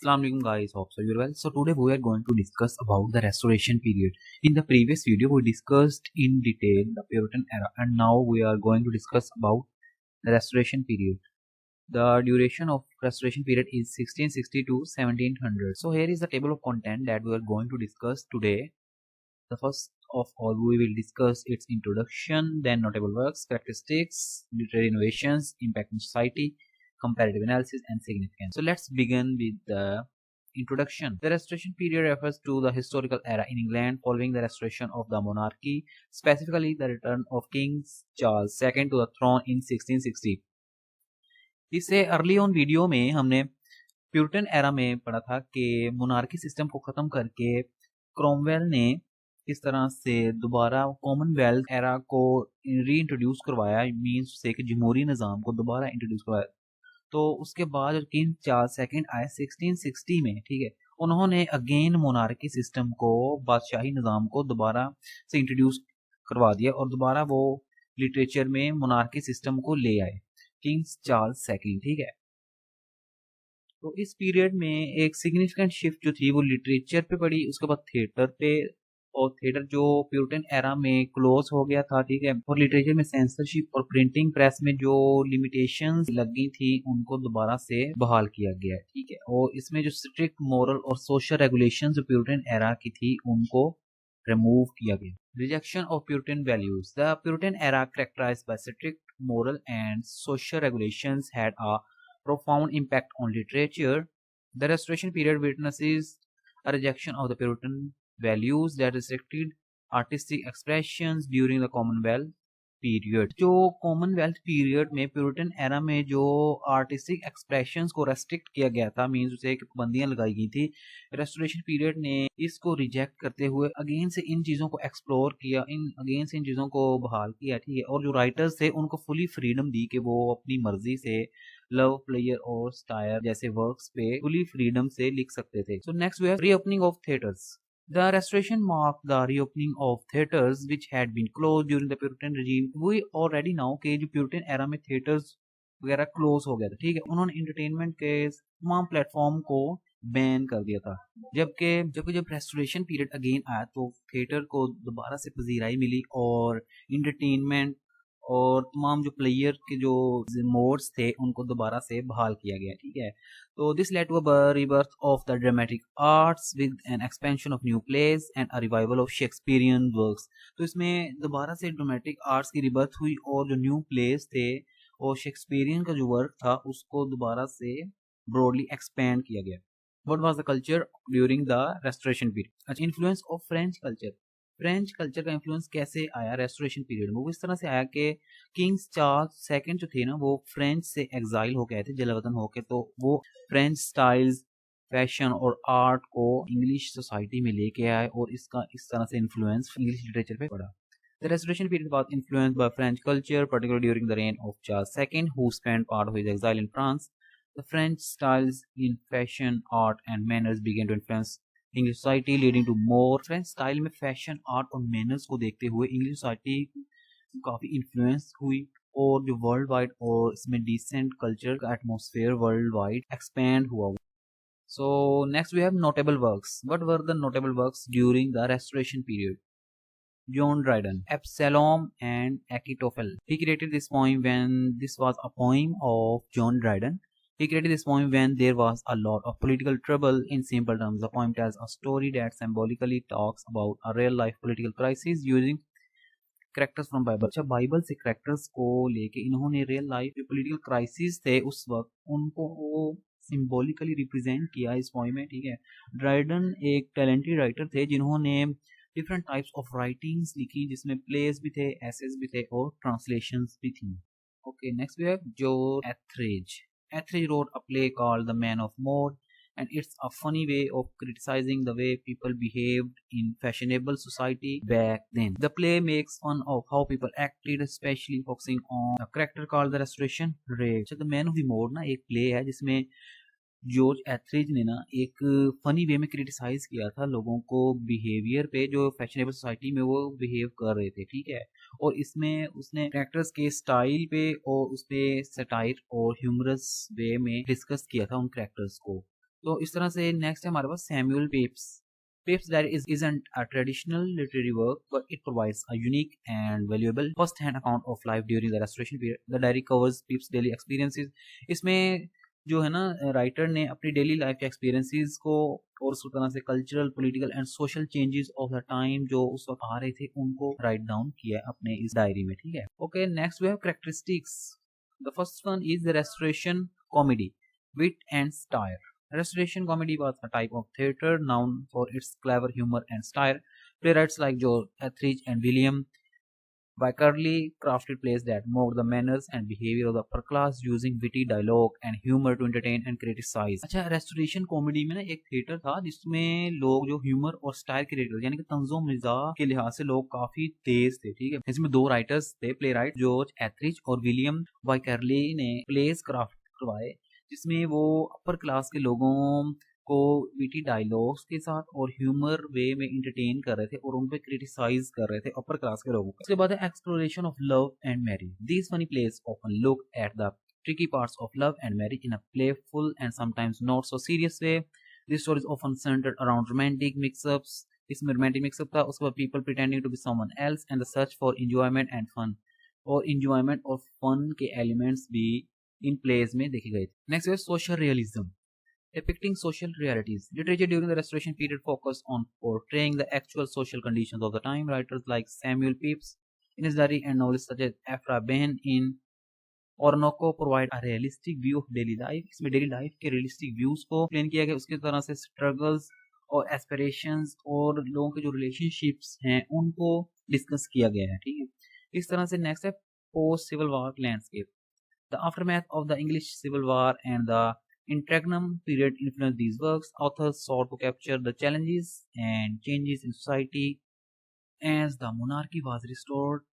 Assalamu alaikum guys, hope so you're well. So today we are going to discuss about the Restoration period. In the previous video we discussed in detail the Puritan era, and now we are going to discuss about the Restoration period. The duration of Restoration period is 1660 to 1700. So here is the table of content that we are going to discuss today. The first of all, we will discuss its introduction, then notable works, characteristics, literary innovations, impact on society, comparative analysis, and significance. So let's begin with the introduction. The Restoration period refers to the historical era in England following the restoration of the monarchy, specifically the return of King Charles II to the throne in 1660. इससे early on video में हमने Puritan era में पढ़ा था कि monarchy system को ख़त्म करके क्रोमवेल ने इस तरह से दोबारा कॉमनवेल्थ एरा को री इंट्रोड्यूस करवाया, मीन्स से कि जमहूरी निज़ाम को दोबारा इंट्रोड्यूस करवाया। तो उसके बाद किंग चार्ल्स सेकंड आए 1660 में, ठीक है, उन्होंने अगेन मोनार्की सिस्टम को, बादशाही निज़ाम को दोबारा से इंट्रोड्यूस करवा दिया और दोबारा वो लिटरेचर में मोनार्की सिस्टम को ले आए, किंग चार्ल्स सेकंड, ठीक है। तो इस पीरियड में एक सिग्निफिकेंट शिफ्ट जो थी वो लिटरेचर पे पड़ी, उसके बाद थिएटर पे, और थिएटर जो प्यूरिटन एरा में क्लोज हो गया था, ठीक है, और लिटरेचर में सेंसरशिप और प्रिंटिंग प्रेस में जो लिमिटेशंस लगी थी उनको दोबारा से बहाल किया गया, ठीक है। और इसमें जो स्ट्रिक्ट मॉरल और सोशल रेगुलेशंस जो प्यूरिटन एरा की थी उनको रिमूव किया गया। Rejection of Puritan values. The Puritan era characterised by strict moral and social regulations had a profound impact on literature. The Restoration period witnesses a rejection of the Puritan values that restricted artistic expressions during the Commonwealth period. जो Commonwealth period में Puritan era में जो artistic expressions को restrict किया गया था, means उसे पाबंदियां लगाई गई थी, Restoration period ने इसको रिजेक्ट करते हुए अगेन से इन चीज़ों को एक्सप्लोर किया, अगेन से इन चीज़ों को बहाल किया, ठीक है। और जो राइटर्स थे उनको फुली फ्रीडम दी कि वो अपनी मर्जी से लव, प्लेयर और स्टायर जैसे वर्क्स पे फुली फ्रीडम से लिख सकते थे। So next we have reopening of theatres. The Restoration marked the reopening of theatres which had been closed during the Puritan regime. We already know कि जो Puritan era में theatres वगैरह close हो गया था, ठीक है। उन्होंने इंटरटेनमेंट के तमाम प्लेटफॉर्म को बैन कर दिया था। जब रेस्टोरेशन पीरियड अगेन आया तो थिएटर को दोबारा से पजीराई मिली और इंटरटेनमेंट और तमाम जो प्लेयर के जो मोड्स थे उनको दोबारा से बहाल किया गया, ठीक है। तो this led to a rebirth of the dramatic arts with an expansion of new place and a revival of Shakespearean works. तो इसमें दोबारा से ड्रामेटिक आर्ट्स की रिबर्थ हुई और जो न्यू प्लेस थे और शेक्सपियरियन का जो वर्क था उसको दोबारा से ब्रॉडली एक्सपेंड किया गया। What was the culture during the restoration period? अच्छा, influence of French culture. French culture का इन्फ्लुएंस कैसे आया रेस्टोरेशन पीरियड में? वो इस तरह से आया कि किंग्स चार्ल्स सेकंड जो थे ना, वो फ्रेंच से एग्जाइल हो गए थे, जलावतन होके, तो वो फ्रेंच स्टाइल्स, फैशन और आर्ट को इंग्लिश सोसाइटी में लेके आए और इसका इस तरह से इन्फ्लुएंस इंग्लिश लिटरेचर पे पड़ा। The Restoration period was influenced by French culture, particularly during the reign of Charles II, who spent part of his exile in France. The French styles in fashion, art, and manners began to influence English society, leading to more. French style में fashion, art और manners को देखते हुए English society काफ़ी influence हुई और जो world wide और इसमें डिसेंट कल्चर का एटमॉस्फेयर वर्ल्ड वाइड एक्सपेंड हुआ। So next we have notable works. What were the notable works during the restoration period? John Dryden, Absalom and Achitophel. He created this poem when this was a poem of John Dryden. He created this poem when there was a lot of political trouble. In simple terms, the poem tells a story that symbolically talks about a real life political crisis using characters from Bible. अच्छा, Bible से characters को लेके इन्होंने real life जो political crisis थे उस वक्त उनको वो symbolically represent किया इस poem में, ठीक है। ड्राइडन एक talented writer थे जिन्होंने डिफरेंट टाइप्स ऑफ राइटिंग्स लिखी, जिसमें प्लेस भी थे, एसेस भी थे और ट्रांसलेशंस भी थी। ओके, नेक्स्ट वी हैव जो Etherege. Etherege wrote a play called the Man of Mode and it's a funny way of criticizing the way people behaved in fashionable society back then. The play makes fun of how people acted, especially focusing on a character called the Restoration Rage. So the Man of the Mode ना एक play है जिसमें George एथरिज ने ना एक funny way में criticise किया था लोगों को बिहेवियर पे जो फैशनेबल सोसाइटी में वो बिहेव कर रहे थे, ठीक है। और इसमें उसने कैरेक्टर्स के स्टाइल पे और उस पे सटायर और ह्यूमरस वे में डिस्कस किया था उन कैरेक्टर्स को। तो इस तरह से नेक्स्ट है हमारे पास Samuel Pepys. Pepys Diary isn't a traditional literary work, but it provides a unique and valuable first-hand account of life during the Restoration period. The diary covers Pepys' daily experiences. इसमें जो है ना writer ने अपनी daily life के experiences को और उस तरह से cultural, political and social changes of the time जो उस वक्त आ रहे थे उनको राइट डाउन किया है अपने इस डायरी में, ठीक है। Okay, next we have characteristics. The first one is the restoration comedy, wit and satire. Restoration comedy was a type of theatre known for its clever humor and satire. Playwrights like George Etheridge and William Wycherley crafted plays that mocked the manners and behavior of the upper class using witty dialogue and humor to entertain and criticize. अच्छा, restoration comedy में ना एक theatre था जिसमें लोग जो humour और style creator यानी कि तंजो मिजाज के लिहाज से लोग काफी तेज थे, ठीक है। इसमें दो राइटर्स थे, प्ले राइट जॉर्ज एथरिज और विलियम वाइकरली ने प्लेस क्राफ्ट करवाए जिसमें वो अपर क्लास के लोगों को विटी डायलॉग्स के साथ और ह्यूमर वे में इंटरटेन कर रहे थे और उन पे क्रिटिसाइज कर रहे थे अपर क्लास के लोगों को। उसके बाद है exploration of love and marriage. These funny place often look at the tricky parts of love and marriage in a playful and sometimes not so serious way. These stories often centered around romantic mix-ups. इसमें romantic mix-up था, उसके बाद people pretending to be someone else and the search for enjoyment and fun. और enjoyment और fun के elements भी इन pledge में देखे गए थे। नेक्स्ट है social realism, depicting social realities. Literature during the Restoration period focused on portraying the actual social conditions of the time. Writers like Samuel Pepys in his diary and novelists such as Ephra Behn in Orinoco provide a realistic view of daily life. इसमें daily life के realistic views को explain किया गया, उसकी तरह से struggles और aspirations और लोगों के जो रिलेशनशिप्स हैं उनको डिस्कस किया गया है, ठीक है। इस तरह से नेक्स्ट है post civil war landscape. The aftermath of the English Civil War and the interregnum period influenced these works. Authors sought to capture the challenges and changes in society as the monarchy was restored,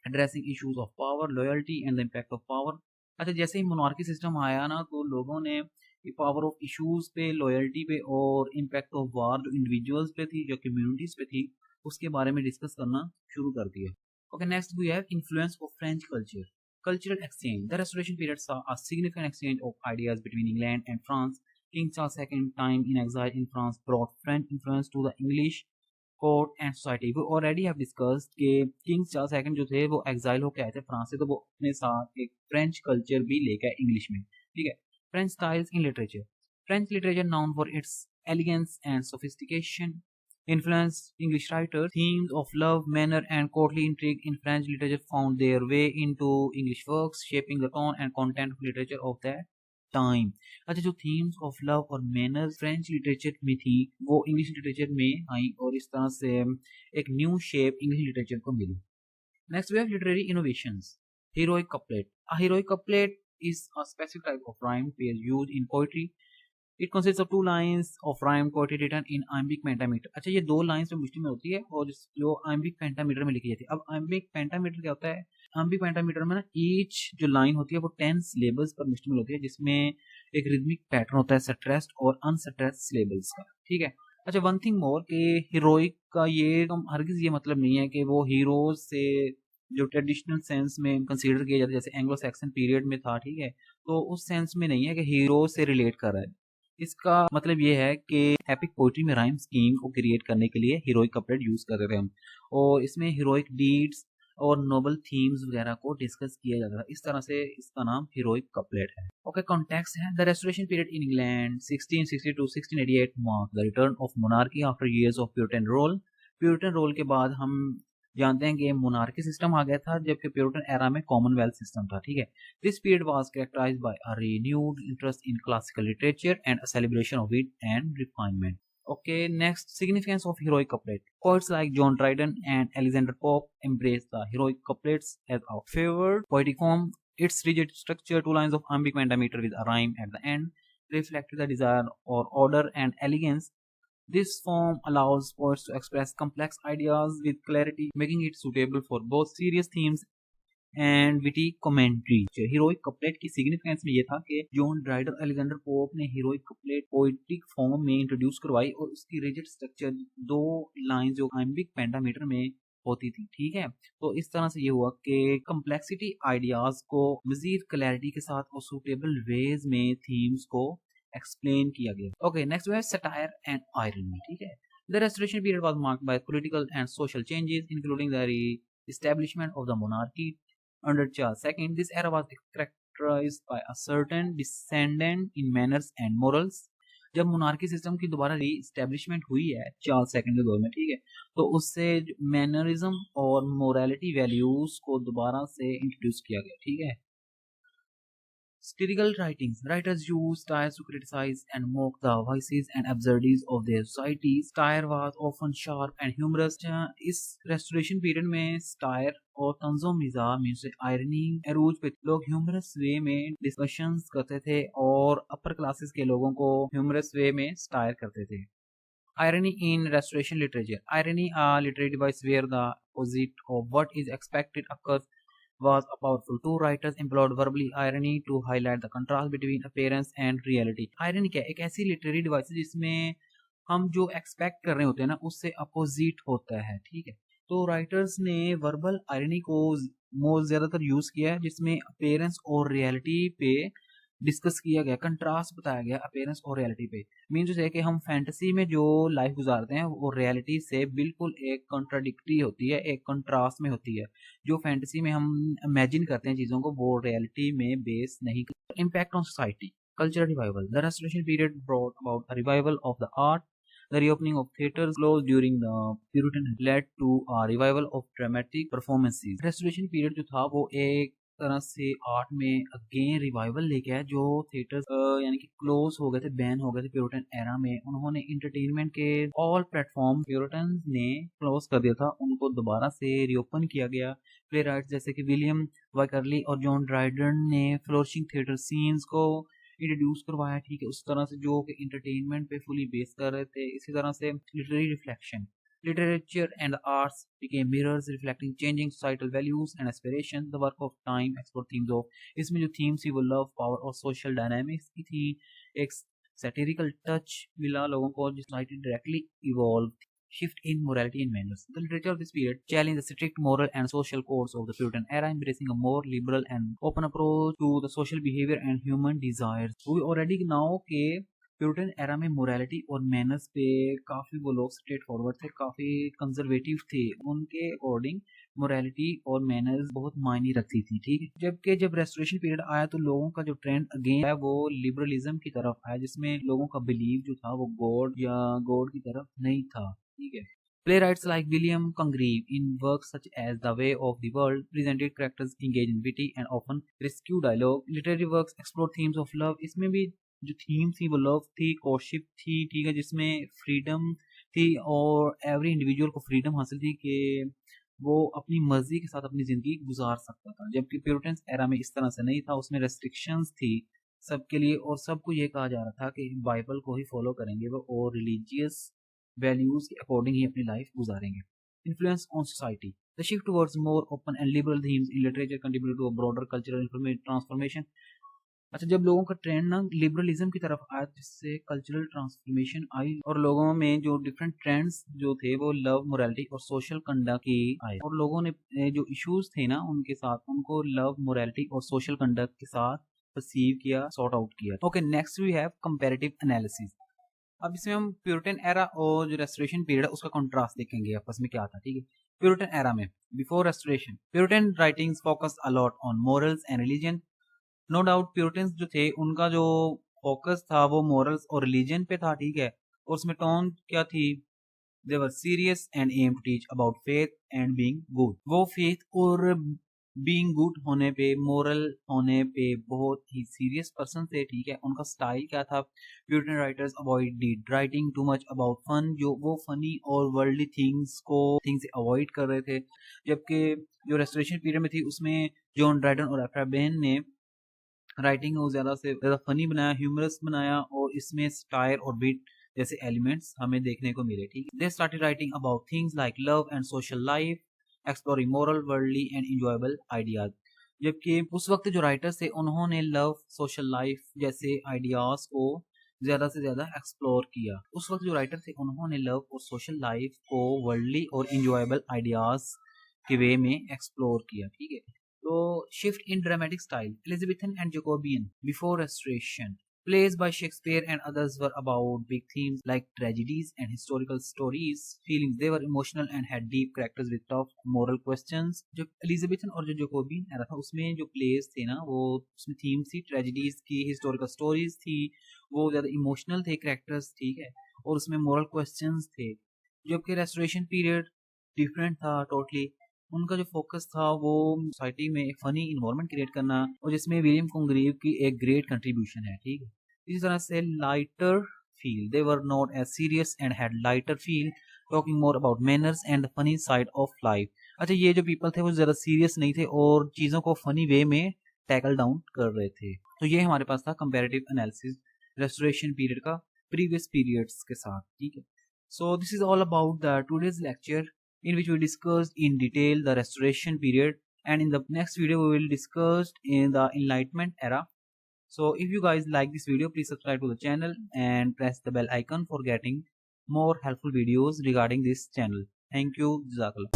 addressing issues of power, loyalty and the impact of power. अच्छा, जैसे ही monarchy system आया ना तो लोगों ने power of issues पे, loyalty पे और इम्पैक्ट ऑफ वार जो इंडिविजुअल्स पे थी, जो कम्युनिटीज पे थी, उसके बारे में डिस्कस करना शुरू कर दिया। Okay, next we have influence of French culture. Cultural exchange. The Restoration period saw a significant exchange of ideas between England and France. King Charles II, time in exile in France, brought French influence to the English court and society. We already have discussed कि King Charles II जो थे वो exile होके आए थे France से, तो वो अपने साथ एक French culture भी लेकर इंग्लिश में, ठीक है। French styles in literature. French literature known for its elegance and sophistication influenced English writers. Themes of love, manner, and courtly intrigue in French literature found their way into English works, shaping the tone and content of literature of that time. अच्छा, जो themes of love और manners French literature में थी वो English literature में आई और इस तरह से एक new shape English literature को मिली. Next we have literary innovations. Heroic couplet. A heroic couplet is a specific type of rhyme phrase used in poetry. It consists of two lines of rhyme poetry written in iambic pentameter. अच्छा, ये दो lines में मुश्किल में होती है और जो iambic pentameter में लिखी जाती है। अब iambic pentameter क्या होता है? iambic pentameter में ना ईच जो लाइन होती है वो 10 syllables पर मुश्तमिल होती है जिसमें एक रिदमिक पैटर्न होता है स्ट्रेस्ड और अनस्ट्रेस्ड syllables का, ठीक है। अच्छा, वन थिंग मोर कि हीरोइक का ये हरगिज ये मतलब नहीं है कि वो हीरोज से जो ट्रेडिशनल सेंस में कंसीडर किया जाता है जैसे एंग्लो सैक्सन पीरियड में था, ठीक है, तो उस सेंस में नहीं है कि हीरो से रिलेट कर रहा है। इसका मतलब ये है कि एपिक पोइट्री में राइम स्कीम को क्रिएट करने के लिए हीरोइक कपलेट यूज करते थे हम, और इसमें हीरोइक डीड्स और नोबल थीम्स वगैरह को डिस्कस किया जाता था। इस तरह से इसका नाम हीरोइक कपलेट है। ओके, कॉन्टेक्स्ट है the restoration period in England 1660 to 1688 mark the return of monarchy after years of Puritan rule. Puritan rule के बाद हम जानते हैं कि मोनार्की सिस्टम आ गया था जबकि प्यूरिटन एरा में कॉमनवेल्थ सिस्टम था, ठीक है। This period was characterized by a renewed interest in classical literature and a celebration of wit and refinement. Okay, next, significance of heroic couplet. Poets like John Dryden and Alexander Pope embraced the heroic couplets as a favored poetic form. Its rigid structure, two lines of iambic pentameter with a rhyme at the end, reflected the desire for order and elegance. This form allows poets to express complex ideas with clarity, making it suitable for both serious themes and witty commentary. Heroic couplet की significance में ये था कि John ड्राइडर Alexander pope ने heroic couplet poetic form में introduce करवाई और उसकी रिजिड स्ट्रक्चर दो लाइन जो आइम्बिक पेंटामीटर में होती थी, ठीक है। तो इस तरह से ये हुआ कि कम्प्लेक्सिटी आइडियाज को मजीद क्लैरिटी के साथ और सूटेबल वेज में थीम्स को एक्सप्लेन किया गया। ओके, नेक्स्ट है सटायर एंड आयरनी, ठीक है। The restoration period was marked by political and social changes including the establishment of the monarchy under Charles II. This era was characterized by a certain descendant in manners and morals. जब monarchy system की दोबारा री establishment हुई है Charles second के दौर में, ठीक है, तो उससे मैनरिज्म और मोरालिटी वैल्यूज को दोबारा से इंट्रोड्यूस किया गया, ठीक है। Satirical writings. Writers used satire to criticize and mock the vices and absurdities of their society. Satire was often sharp and humorous. इस restoration period में satire और तंज़ो मिज़ाह मीन्स आयरनी अरूज पे लोग ह्यूमरस वे में डिस्कशंस करते थे और अपर क्लासेस के लोगों को ह्यूमरस वे में satire करते थे। Irony in restoration literature. Irony, a literary device where the opposite of what is expected occurs, was a powerful. Two writers employed verbally irony to highlight the contrast between appearance and reality. Irony क्या है? एक ऐसी literary device है जिसमें हम जो expect कर रहे होते हैं ना उससे opposite होता है, ठीक है। तो राइटर्स ने वर्बल आयरनी को मोस्ट ज्यादातर यूज किया है जिसमें अपीयरेंस और रियलिटी पे डिस्कस किया गया, कंट्रास्ट बताया गया अपीयरेंस और रियलिटी पे। मीन जो है कि हम फैंटेसी में जो लाइफ गुजारते हैं वो रियलिटी से बिल्कुल एक कॉन्ट्राडिक्टरी होती है, एक कंट्रास्ट में होती है। जो फैंटेसी में हम इमेजिन करते हैं चीजों को वो रियलिटी में बेस नहीं। Impact on society, cultural revival. The restoration period brought about a revival of the art. The reopening of theatres closed during the Puritan led to a revival of dramatic performances. Restoration period जो था वो एक तरह से art में again revival लेके आया। जो थिएटर्स यानी कि क्लोज हो गए थे, बैन हो गए थे प्यूरिटन एरा में, उन्होंने इंटरटेनमेंट के ऑल प्लेटफॉर्म प्यूरिटन ने क्लोज कर दिया था, उनको दोबारा से रीओपन किया गया। प्ले राइट्स जैसे कि विलियम वाइकरली और जॉन ड्राइडन ने फ्लोरिशिंग थिएटर सीन्स को इंट्रोड्यूस करवाया, ठीक है, उस तरह से जो कि इंटरटेनमेंट पे फुली बेस कर रहे थे। इसी तरह से literary reflection, literature and the arts became mirrors reflecting changing societal values and aspirations. The work of time explored themes of, इसमें जो themes थी वो love, power और social dynamics की थी। एक satirical touch मिला लोगों को, जो society directly evolved. Shift in morality and manners. The literature of this period challenged the strict moral and social codes of the Puritan era, embracing a more liberal and open approach to the social behavior and human desires. We already know कि Puritan era में morality और manners पे काफी वो लोग straight forward थे, काफी conservative थे। उनके अकॉर्डिंग मोरालिटी और मैनर्स बहुत मायने रखती थी, ठीक है। जबकि जब रेस्टोरेशन पीरियड आया तो लोगों का जो ट्रेंड अगेन है वो लिबरलिज्म की तरफ आया, जिसमें लोगों का बिलीव जो था वो गॉड या गॉड की तरफ नहीं था, ठीक है। Playwrights like William Congreve in works such as The Way of the World presented characters engaged in witty and often risque dialogue. Literary works explore themes of love. इसमें भी जो थीम थी वो लव थी, कोशिप थी, ठीक है, जिसमें फ्रीडम थी और एवरी इंडिविजुअल को फ्रीडम हासिल थी कि वो अपनी मर्जी के साथ अपनी जिंदगी गुजार सकता था। जबकि प्यूरिटन एरा में इस तरह से नहीं था, उसमें रेस्ट्रिक्शंस थी सबके लिए और सबको ये कहा जा रहा था कि बाइबल को ही फॉलो करेंगे वो और रिलीजियस वैल्यूज के अकॉर्डिंग ही अपनी लाइफ गुजारेंगे। Influence on society, the shift towards more open and liberal themes in literature contributed to a broader cultural transformation. अच्छा, जब लोगों का ट्रेंड ना लिबरलिज्म की तरफ आया जिससे कल्चरल ट्रांसफॉर्मेशन आई और लोगों में जो डिफरेंट ट्रेंड्स जो थे वो लव, मोरालिटी और सोशल कंडक्ट की आए और लोगों ने जो इश्यूज थे ना उनके साथ उनको लव, मोरालिटी और सोशल कंडक्ट के साथ परसीव किया, सॉर्ट आउट किया। Okay, next we have comparative analysis. अब इसमें हम प्यूरिटन एरा और जो रेस्टोरेशन पीरियड है उसका कंट्रास्ट देखेंगे आपस में क्या था, ठीक है। प्यूरिटन एरा में before restoration Puritan writings focus a lot on morals and religion. No doubt Puritans जो थे उनका जो फोकस था वो मोरल्स और रिलीजन पे था, ठीक है। और उसमें टोन क्या थी, they were serious and aim to teach about faith and being good. वो फेथ और बीइंग गुड होने पे, मोरल होने पे बहुत ही सीरियस पर्सन थे, ठीक है। उनका स्टाइल क्या था, Puritan writers avoided writing too much about fun, जो वो फनी और वर्ल्डली थिंग्स से अवॉइड कर रहे थे। जबकि जो रेस्टोरेशन पीरियड में थी उसमें जॉन ड्राइडन और एफ्राबेन ने राइटिंग को ज्यादा से ज्यादा फनी बनाया, ह्यूमरस बनाया और इसमें स्टायर और बीट जैसे एलिमेंट्स हमें देखने को मिले, ठीक है। They started writing about things like love and social life, exploring moral, worldly and enjoyable ideas. जबकि उस वक्त जो राइटर्स थे उन्होंने लव, सोशल लाइफ जैसे आइडियाज को ज्यादा से ज्यादा एक्सप्लोर किया। उस वक्त जो राइटर थे उन्होंने लव और सोशल लाइफ को वर्ल्डली और इंजॉयबल आइडियाज के वे में एक्सप्लोर किया, ठीक है। तो shift in dramatic style, Elizabethan and Jacobean before restoration. Plays by Shakespeare and others were about big themes like tragedies and historical stories, feelings. They were emotional and had deep characters with tough moral questions. जो Elizabethan और जो Jacobian era था उसमें जो place थे ना वो उसमें थीम थी ट्रेजिडीज की, हिस्टोरिकल स्टोरीज थी, वो ज़्यादा इमोशनल थे कैरेक्टर्स, ठीक है, और उसमें मोरल क्वेश्चंस थे। जबकि रेस्टोरेशन पीरियड डिफरेंट था टोटली। उनका जो फोकस था वो सोसाइटी में एक फनी इन्वायरमेंट क्रिएट करना, और जिसमें विलियम कंग्रीव की एक ग्रेट कंट्रीब्यूशन है, ठीक है। इसी तरह से lighter feel, they were not as serious and had lighter feel, talking more about manners and the funny side of life. अच्छा, ये जो पीपल थे वो ज़्यादा सीरियस नहीं थे और चीज़ों को फनी वे में टैकल डाउन कर रहे थे। तो ये हमारे पास था कंपैरेटिव एनालिसिस रेस्टोरेशन पीरियड का प्रीवियस पीरियड्स के साथ, ठीक है। So this is all about the today's lecture, in which we discussed in detail the restoration period, and in the next video we will discuss in the enlightenment era. So if you guys like this video, please subscribe to the channel and press the bell icon for getting more helpful videos regarding this channel. Thank you. Jazakallah.